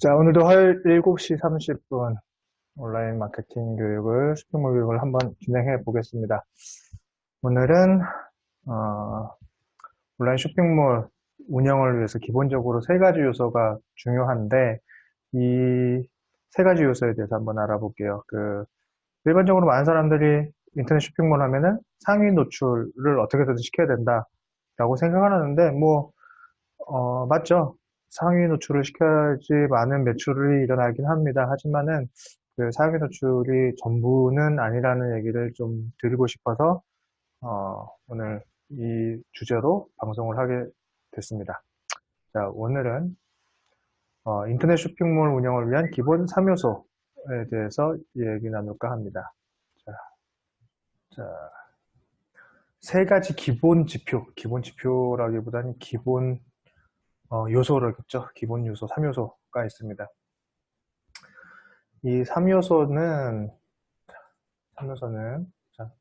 자, 오늘도 화요일 7시 30분 온라인 마케팅 교육을, 쇼핑몰 교육을 한번 진행해 보겠습니다. 오늘은, 온라인 쇼핑몰 운영을 위해서 기본적으로 세 가지 요소가 중요한데, 이 세 가지 요소에 대해서 한번 알아볼게요. 일반적으로 많은 사람들이 인터넷 쇼핑몰 하면은 상위 노출을 어떻게든 시켜야 된다라고 생각을 하는데, 맞죠. 상위 노출을 시켜야지 많은 매출이 일어나긴 합니다. 하지만은 그 상위 노출이 전부는 아니라는 얘기를 좀 드리고 싶어서 오늘 이 주제로 방송을 하게 됐습니다. 자, 오늘은 인터넷 쇼핑몰 운영을 위한 기본 3요소에 대해서 얘기 나눌까 합니다. 자, 자, 세 가지 기본 지표라기보다는 기본 요소를겠죠. 기본 요소, 3요소가 있습니다. 이 3요소는, 자,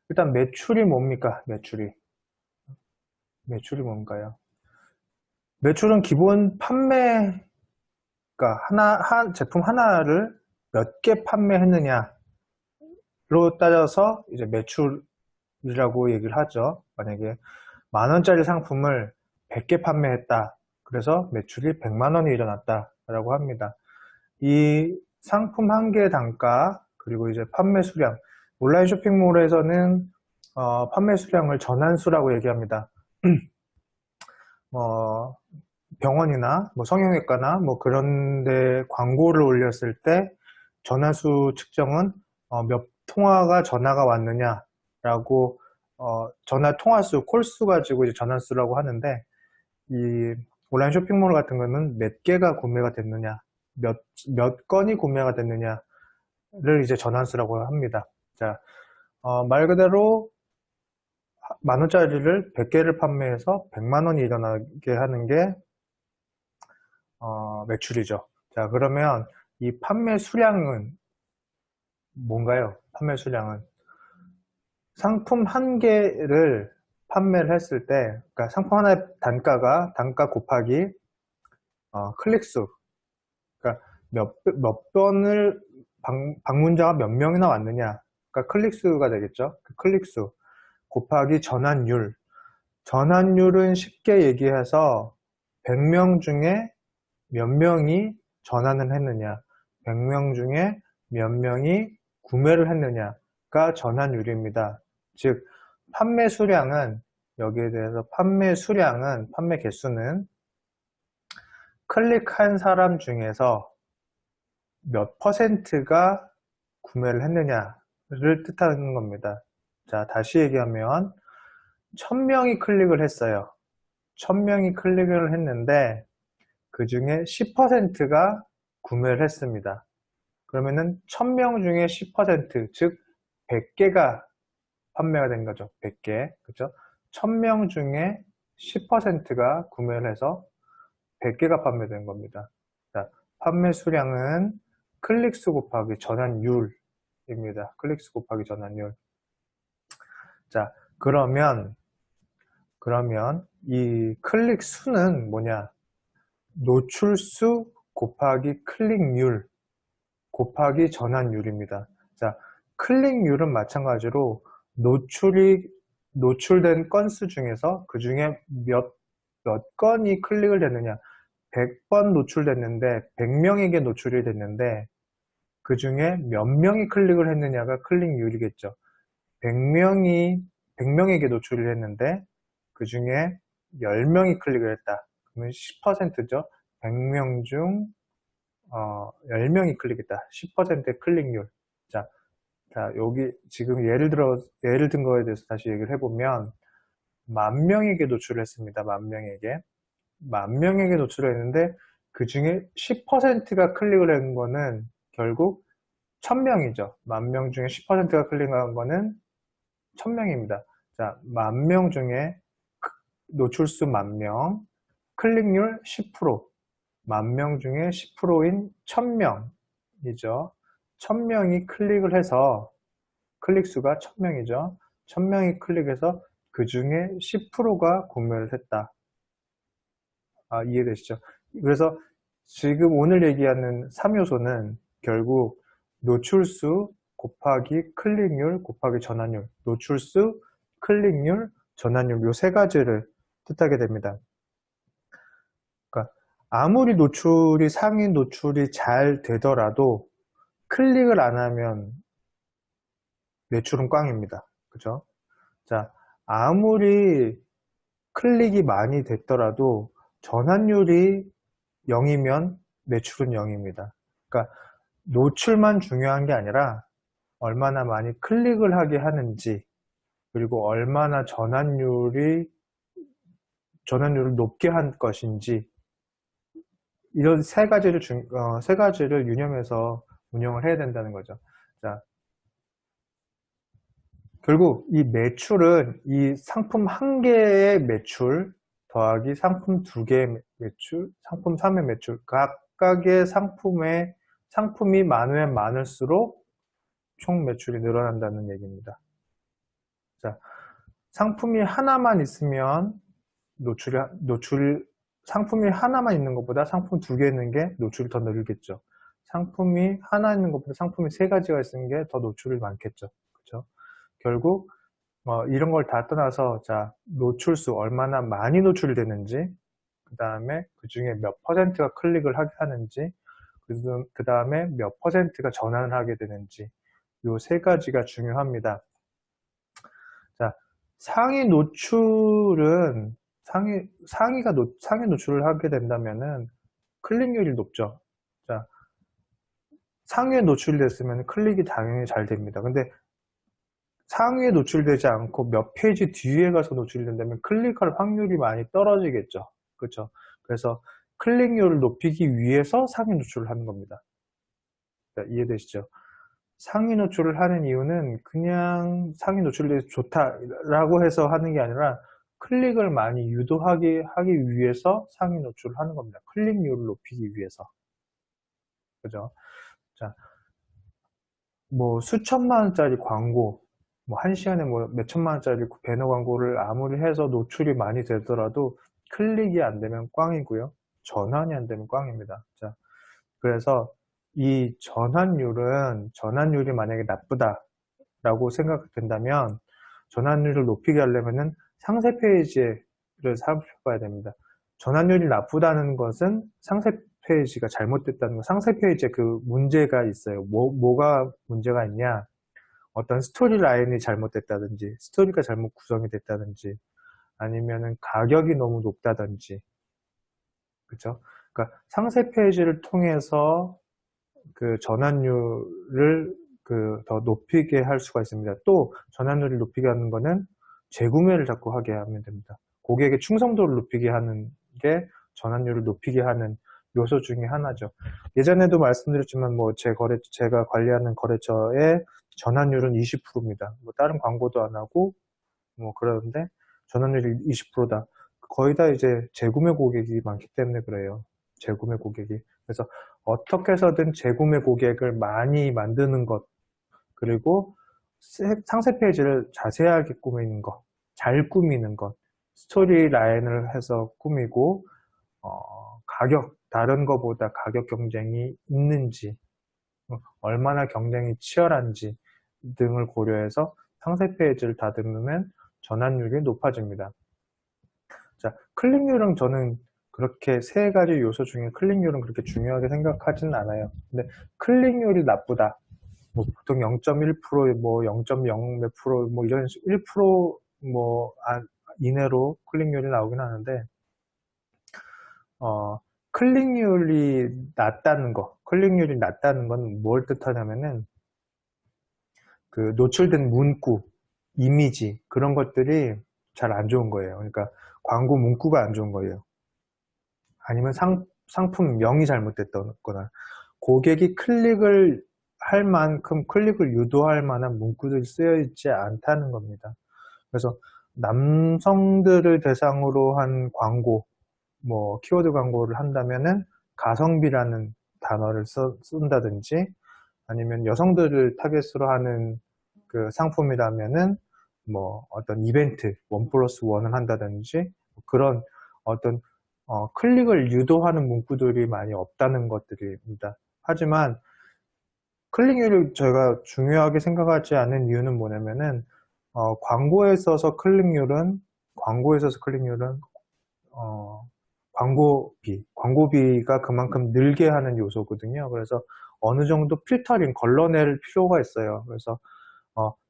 일단 매출이 뭡니까? 매출이 뭔가요? 매출은 기본 판매가 제품 하나를 몇 개 판매했느냐로 따져서 이제 매출이라고 얘기를 하죠. 만약에 10,000원짜리 상품을 100개 판매했다. 그래서 매출이 100만 원이 일어났다라고 합니다. 이 상품 한 개 단가, 그리고 이제 판매 수량. 온라인 쇼핑몰에서는 판매 수량을 전환수라고 얘기합니다. 병원이나 성형외과나 그런 데 광고를 올렸을 때 전환수 측정은 몇 통화가 전화가 왔느냐라고 전화 통화수, 콜수 가지고 이제 전환수라고 하는데, 이 온라인 쇼핑몰 같은 거는 몇 개가 구매가 됐느냐, 몇 건이 구매가 됐느냐를 이제 전환수라고 합니다. 자, 말 그대로 10,000원짜리를 100개를 판매해서 100만 원이 일어나게 하는 게 매출이죠. 자, 그러면 이 판매 수량은 뭔가요? 판매 수량은 상품 한 개를 판매를 했을 때, 그러니까 상품 하나의 단가 곱하기 클릭수, 그러니까 몇 번을 방문자가 몇 명이나 왔느냐, 그러니까 클릭수가 되겠죠. 그 클릭수 곱하기 전환율. 전환율은 쉽게 얘기해서 100명 중에 몇 명이 전환을 했느냐, 100명 중에 몇 명이 구매를 했느냐가 전환율입니다. 즉, 판매 수량은, 여기에 대해서 판매 개수는 클릭한 사람 중에서 몇 퍼센트가 구매를 했느냐를 뜻하는 겁니다. 자, 다시 얘기하면 1000명이 클릭을 했어요. 1000명이 클릭을 했는데 그 중에 10%가 구매를 했습니다. 그러면은 1000명 중에 10%, 즉 100개가 판매가 된 거죠. 100개. 그죠? 1000명 중에 10%가 구매를 해서 100개가 판매된 겁니다. 자, 판매 수량은 클릭수 곱하기 전환율입니다. 클릭수 곱하기 전환율. 자, 그러면 이 클릭 수는 뭐냐? 노출수 곱하기 클릭률 곱하기 전환율입니다. 자, 클릭률은 마찬가지로 노출된 건수 중에서 그 중에 몇 건이 클릭을 됐느냐. 100번 노출됐는데 100명에게 노출이 됐는데 그 중에 몇 명이 클릭을 했느냐가 클릭률이겠죠. 100명에게 노출을 했는데 그 중에 10명이 클릭을 했다. 그러면 10%죠. 100명 중 10명이 클릭했다. 10%의 클릭률. 자, 여기 지금 예를 든 거에 대해서 다시 얘기를 해보면 10,000명에게 노출을 했습니다. 10,000명에게 노출을 했는데 그 중에 10%가 클릭을 한 거는 결국 1000명이죠. 10,000명 중에 10%가 클릭한 거는 1000명입니다. 자, 10,000명 중에 노출수 10,000명, 클릭률 10%, 10,000명 중에 10%인 1000명이죠. 1000명이 클릭을 해서, 클릭수가 1000명이죠. 1000명이 클릭해서 그 중에 10%가 구매를 했다. 이해되시죠? 그래서 지금 오늘 얘기하는 3요소는 결국 노출수 곱하기 클릭률 곱하기 전환율, 노출수, 클릭률, 전환율 요 세 가지를 뜻하게 됩니다. 그러니까 아무리 상위 노출이 잘 되더라도 클릭을 안 하면 매출은 꽝입니다. 그죠? 자, 아무리 클릭이 많이 됐더라도 전환율이 0이면 매출은 0입니다. 그러니까 노출만 중요한 게 아니라 얼마나 많이 클릭을 하게 하는지, 그리고 얼마나 전환율을 높게 한 것인지, 이런 세 가지를 유념해서 운영을 해야 된다는 거죠. 자, 결국 이 매출은 이 상품 한 개의 매출 더하기 상품 두 개의 매출, 상품 3의 매출, 각각의 상품이 많으면 많을수록 총 매출이 늘어난다는 얘기입니다. 자, 상품이 하나만 있으면 상품이 하나만 있는 것보다 상품 두 개 있는 게 노출이 더 늘겠죠. 상품이 하나 있는 것보다 상품이 세 가지가 있는 게 더 노출이 많겠죠. 그렇죠? 결국 이런 걸 다 떠나서 자, 노출수 얼마나 많이 노출이 되는지, 그 다음에 그 중에 몇 퍼센트가 클릭을 하게 하는지, 그 다음에 몇 퍼센트가 전환을 하게 되는지, 요 세 가지가 중요합니다. 자, 상위 노출은 상위 노출을 하게 된다면은 클릭률이 높죠. 자, 상위에 노출이 됐으면 클릭이 당연히 잘 됩니다. 근데 상위에 노출되지 않고 몇 페이지 뒤에 가서 노출이 된다면 클릭할 확률이 많이 떨어지겠죠. 그렇죠? 그래서 클릭률을 높이기 위해서 상위 노출을 하는 겁니다. 자, 이해되시죠? 상위 노출을 하는 이유는 그냥 상위 노출이 좋다라고 해서 하는 게 아니라 클릭을 많이 유도하기 위해서 상위 노출을 하는 겁니다. 클릭률을 높이기 위해서. 그죠? 자, 뭐 수천만 원짜리 광고, 뭐 한 시간에 뭐 몇천만 원짜리 배너 광고를 아무리 해서 노출이 많이 되더라도 클릭이 안 되면 꽝이고요. 전환이 안 되면 꽝입니다. 자, 그래서 이 전환율이 만약에 나쁘다라고 생각된다면 전환율을 높이게 하려면은 상세 페이지를 살펴봐야 됩니다. 전환율이 나쁘다는 것은 상세 페이지가 잘못됐다는 거, 상세 페이지에 그 문제가 있어요. 뭐가 문제가 있냐? 어떤 스토리 라인이 잘못됐다든지, 스토리가 잘못 구성이 됐다든지, 아니면은 가격이 너무 높다든지, 그쵸? 그러니까 상세 페이지를 통해서 그 전환율을 더 높이게 할 수가 있습니다. 또 전환율을 높이게 하는 거는 재구매를 자꾸 하게 하면 됩니다. 고객의 충성도를 높이게 하는 게 전환율을 높이게 하는 요소 중에 하나죠. 예전에도 말씀드렸지만 뭐 제가 관리하는 거래처의 전환율은 20%입니다. 뭐 다른 광고도 안 하고 뭐 그러는데 전환율이 20%다. 거의 다 이제 재구매 고객이 많기 때문에 그래요. 재구매 고객이. 그래서 어떻게 해서든 재구매 고객을 많이 만드는 것, 그리고 상세 페이지를 자세하게 꾸미는 것, 잘 꾸미는 것, 스토리 라인을 해서 꾸미고 다른 것보다 가격 경쟁이 있는지, 얼마나 경쟁이 치열한지 등을 고려해서 상세 페이지를 다듬으면 전환율이 높아집니다. 자, 클릭률은 저는 그렇게 세 가지 요소 중에 클릭률은 그렇게 중요하게 생각하지는 않아요. 근데 클릭률이 나쁘다. 뭐 보통 0.1%, 뭐 0.0 몇 프로, 뭐 이런 1% 이내로 클릭률이 나오긴 하는데, 클릭률이 낮다는 건 뭘 뜻하냐면은, 그 노출된 문구, 이미지, 그런 것들이 잘 안 좋은 거예요. 그러니까 광고 문구가 안 좋은 거예요. 아니면 상품명이 잘못됐거나, 고객이 클릭을 할 만큼 클릭을 유도할 만한 문구들이 쓰여 있지 않다는 겁니다. 그래서 남성들을 대상으로 한 광고, 뭐 키워드 광고를 한다면은 가성비라는 단어를 쓴다든지, 아니면 여성들을 타겟으로 하는 그 상품이라면은 뭐 어떤 이벤트 1+1을 한다든지, 그런 어떤 클릭을 유도하는 문구들이 많이 없다는 것들입니다. 하지만 클릭률을 저희가 중요하게 생각하지 않는 이유는 뭐냐면은 광고에 있어서 클릭률은 광고비가 그만큼 늘게 하는 요소거든요. 그래서 어느 정도 필터링, 걸러낼 필요가 있어요. 그래서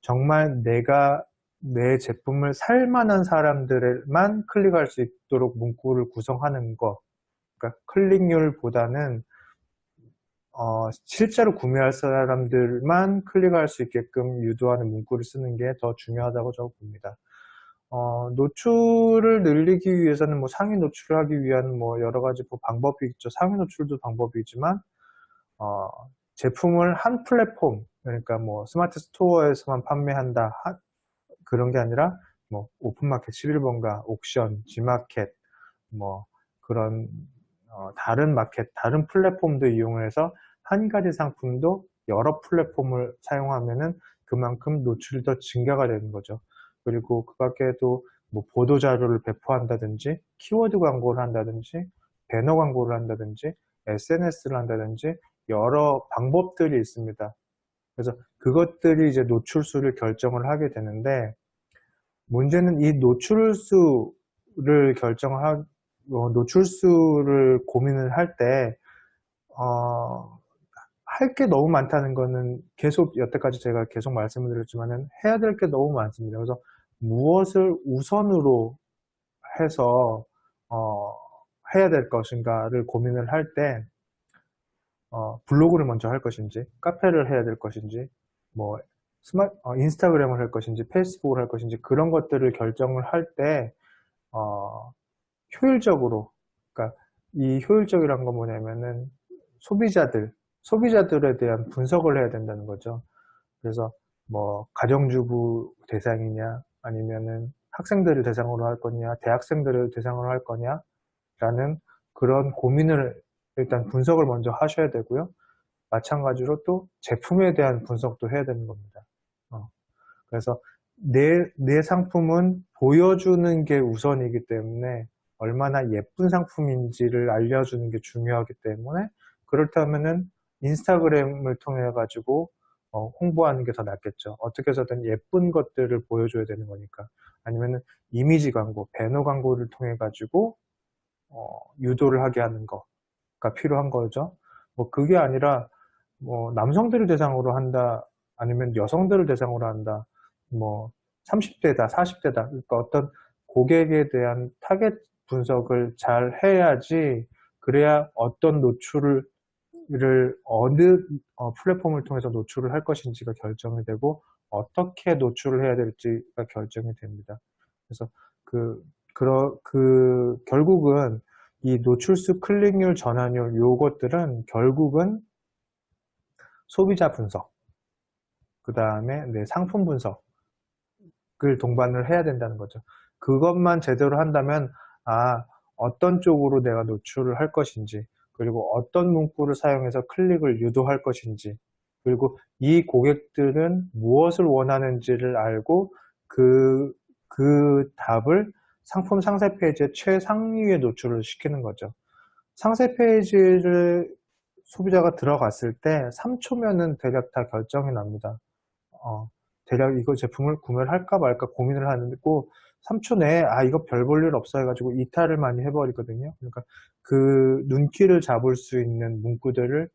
정말 내가 내 제품을 살 만한 사람들만 클릭할 수 있도록 문구를 구성하는 거. 그러니까 클릭률보다는 실제로 구매할 사람들만 클릭할 수 있게끔 유도하는 문구를 쓰는 게 더 중요하다고 저는 봅니다. 노출을 늘리기 위해서는 뭐 상위 노출을 하기 위한 뭐 여러 가지 뭐 방법이 있죠. 상위 노출도 방법이지만, 제품을 한 플랫폼, 그러니까 뭐 스마트 스토어에서만 판매한다, 그런 게 아니라 뭐 오픈마켓 11번가, 옥션, G마켓, 뭐 그런 다른 마켓, 다른 플랫폼도 이용해서 한 가지 상품도 여러 플랫폼을 사용하면은 그만큼 노출이 더 증가가 되는 거죠. 그리고 그 밖에도 뭐 보도자료를 배포한다든지, 키워드 광고를 한다든지, 배너 광고를 한다든지, SNS를 한다든지, 여러 방법들이 있습니다. 그래서 그것들이 이제 노출수를 결정을 하게 되는데, 문제는 이 노출수를 고민을 할 때, 할 게 너무 많다는 거는 계속 여태까지 제가 계속 말씀을 드렸지만은 해야 될 게 너무 많습니다. 그래서 무엇을 우선으로 해서 해야 될 것인가를 고민을 할 때, 블로그를 먼저 할 것인지, 카페를 해야 될 것인지, 뭐 인스타그램을 할 것인지, 페이스북을 할 것인지, 그런 것들을 결정을 할 때 효율적으로, 그러니까 이 효율적이란 건 뭐냐면은 소비자들에 대한 분석을 해야 된다는 거죠. 그래서 뭐 가정주부 대상이냐, 아니면은 학생들을 대상으로 할 거냐, 대학생들을 대상으로 할 거냐라는 그런 고민을, 일단 분석을 먼저 하셔야 되고요. 마찬가지로 또 제품에 대한 분석도 해야 되는 겁니다. 그래서 내 상품은 보여주는 게 우선이기 때문에, 얼마나 예쁜 상품인지를 알려주는 게 중요하기 때문에, 그렇다면은 인스타그램을 통해 가지고 홍보하는 게 더 낫겠죠. 어떻게 해서든 예쁜 것들을 보여줘야 되는 거니까. 아니면은 이미지 광고, 배너 광고를 통해 가지고 유도를 하게 하는 거가 필요한 거죠. 뭐 그게 아니라 뭐 남성들을 대상으로 한다, 아니면 여성들을 대상으로 한다, 뭐 30대다, 40대다, 그러니까 어떤 고객에 대한 타겟 분석을 잘 해야지, 그래야 어떤 노출을 어느 플랫폼을 통해서 노출을 할 것인지가 결정이 되고, 어떻게 노출을 해야 될지가 결정이 됩니다. 그래서 결국은 이 노출수, 클릭률, 전환율, 요것들은 결국은 소비자 분석, 그 다음에 내 상품 분석을 동반을 해야 된다는 거죠. 그것만 제대로 한다면, 어떤 쪽으로 내가 노출을 할 것인지, 그리고 어떤 문구를 사용해서 클릭을 유도할 것인지, 그리고 이 고객들은 무엇을 원하는지를 알고 그 답을 상품 상세 페이지의 최상위에 노출을 시키는 거죠. 상세 페이지를 소비자가 들어갔을 때 3초면은 대략 다 결정이 납니다. 대략 이거 제품을 구매를 할까 말까 고민을 하는데 꼭 3초 내에 이거 별 볼 일 없어 해가지고 이탈을 많이 해버리거든요. 그러니까 그 눈길을 잡을 수 있는 문구들을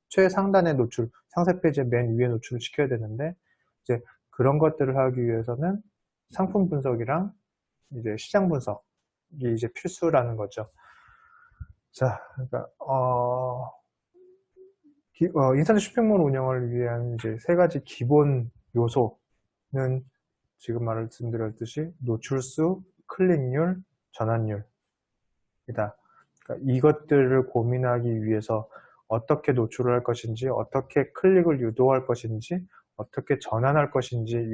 최상단에 노출, 상세 페이지의 맨 위에 노출을 시켜야 되는데, 이제 그런 것들을 하기 위해서는 상품 분석이랑 이제 시장 분석이 이제 필수라는 거죠. 자, 그러니까 인터넷 쇼핑몰 운영을 위한 이제 세 가지 기본 요소는 지금 말씀드렸듯이 노출수, 클릭률, 전환율이다. 그러니까 이것들을 고민하기 위해서 어떻게 노출을 할 것인지, 어떻게 클릭을 유도할 것인지, 어떻게 전환할 것인지,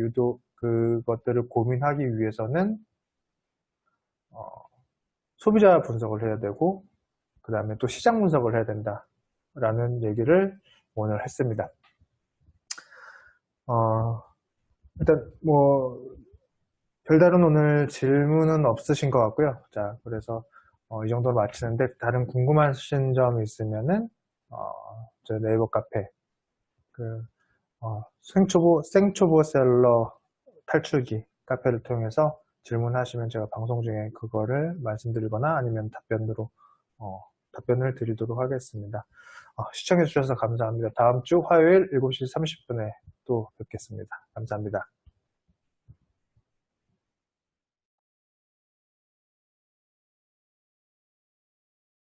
그것들을 고민하기 위해서는 소비자 분석을 해야 되고, 그 다음에 또 시장 분석을 해야 된다라는 얘기를 오늘 했습니다. 일단 별다른 오늘 질문은 없으신 것 같고요. 자, 그래서 이 정도로 마치는데 다른 궁금하신 점이 있으면은 저 네이버 카페 그 생초보셀러 탈출기 카페를 통해서 질문하시면 제가 방송 중에 그거를 말씀드리거나 아니면 답변을 드리도록 하겠습니다. 시청해 주셔서 감사합니다. 다음 주 화요일 7시 30분에 또 뵙겠습니다. 감사합니다.